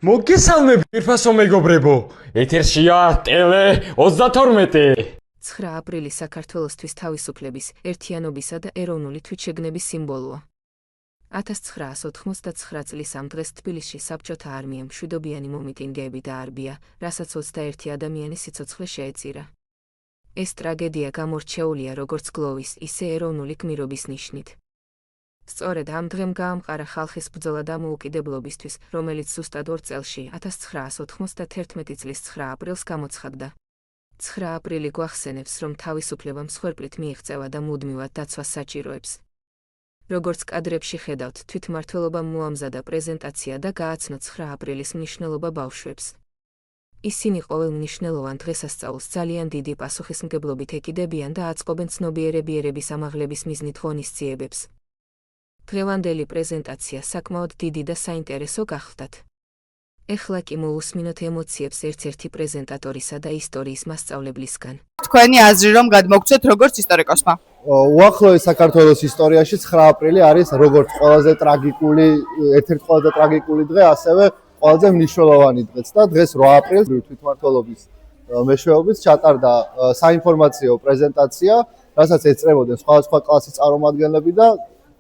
მოგესალმებით, ფირფასო მეგობრებო. ეთერშია ტელე 32. 9 აპრილი საქართველოსთვის თავისუფლების, ერთიანობისა და ეროვნული თვითშეგნების სიმბოლოა. 1989 წლის ამ დღეს თბილისში საბჭოთა არმიამ მშვიდობიანი მომიტინგეები დაარბია, რასაც 21 ადამიანის სიცოცხლე შეეწირა. ეს ტრაგედია გამორჩეულია როგორც გლოვის, ისე ეროვნული გმირობის ნიშნით. სწორედ ამ დღემ გაამყარა ხალხის ბრძოლა დამოუკიდებლობისთვის, რომელიც ზუსტად 2 წელში, 1991 წლის 9 აპრილს გამოცხადდა. 9 აპრილი გვახსენებს, რომ თავისუფლება მსხვერპლით მიიღწევა და მუდმივად დაცვას საჭიროებს. როგორც კადრებში ხედავთ, თვითმმართველობამ მოამზადა პრეზენტაცია და გააცნო 9 აპრილის მნიშვნელობა ბავშვებს. ისინი ყოველ მნიშვნელოვან დღესასწაულს ძალიან დიდი პასუხისმგებლობით ეკიდებიან და აწყობენ ცნობიერები ერების ამაღლების მიზნით ღონისძიებებს. დღევანდელი პრეზენტაცია საკმაოდ დიდი და საინტერესო გახლდათ. ეხლა კი მოусმინოთ ემოციებს ერთ-ერთი პრეზენტატორისა და ისტორიის მასწავლებლისგან. თქვენი აზრი რომ გადმოგცეთ როგორც ისტორიკოსმა? უახლოეს საქართველოს ისტორიაში 9 აპრილი არის როგორც ყველაზე ტრაგიკული, ერთ-ერთი ყველაზე ტრაგიკული დღე, ასევე ყველაზე მნიშვნელოვანი დღეც და დღეს 8 აპრილს თვითმმართველობის მეშვეობით ჩატარდა საინფორმაციო პრეზენტაცია, რასაც ეწრებოდნენ სხვადასხვა კლასის წარმომადგენლები და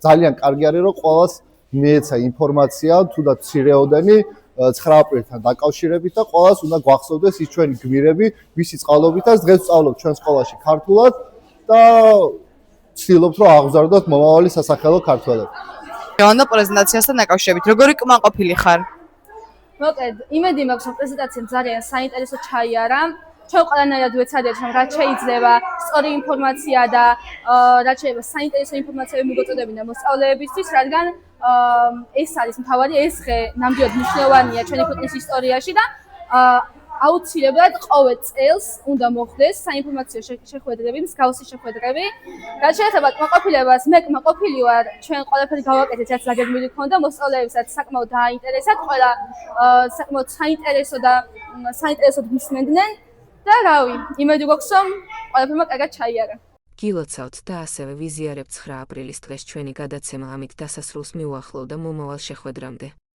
ძალიან კარგი არის რომ ყველას მიეცა ინფორმაცია თუნდაც მცირეოდენი 9 აპრილთან დაკავშირებით და ყველას უნდა გვახსოვდეს ის ჩვენი გმირები, ვისი წყალობითაც დღეს ვსწავლობთ ჩვენ სკოლაში ქართულად და ვცდილობთ რომ აღზარდოთ მომავალი სასახელო ქართველები. დღევანდელ პრეზენტაციასთან დაკავშირებით როგორი კმაყოფილი ხარ? მოკლედ, იმედი მაქვს, რომ პრეზენტაცია ძალიან საინტერესო ჩაიარა. ჩვენ ყველანაირად ვეცადეთ, რომ რაც შეიძლება სწორი ინფორმაცია და რაც შეიძლება საინტერესო ინფორმაციები მოგაწოდებინა მოსწავლეებისთვის, რადგან ეს არის მთავარი, ეს დღე ნამდვილად მნიშვნელოვანია ჩვენი ქვეყნის ისტორიაში და აუცილებლად ყოველ წელს უნდა მოხდეს საინფორმაციო შეხვედრები, მსგავსი შეხვედრები. რაც შეეხება კმაყოფილებას, მე კმაყოფილი ვარ, ჩვენ ყველაფერი გავაკეთეთ, რაც დაგეგმილი ქონდა, მოსწავლეებსაც საკმაოდ დააინტერესათ, ყველა საკმაოდ საინტერესოდ გვისმენდნენ და რავი, იმედი გვაქვს, რომ ყველაფერმა კარგად ჩაიარა. გილოცავთ და ასევე ვიზიარებთ 9 აპრილის დღეს ჩვენი გადაცემა ამით დასასრულს მიუახლოვდა მომავალ შეხვედრამდე.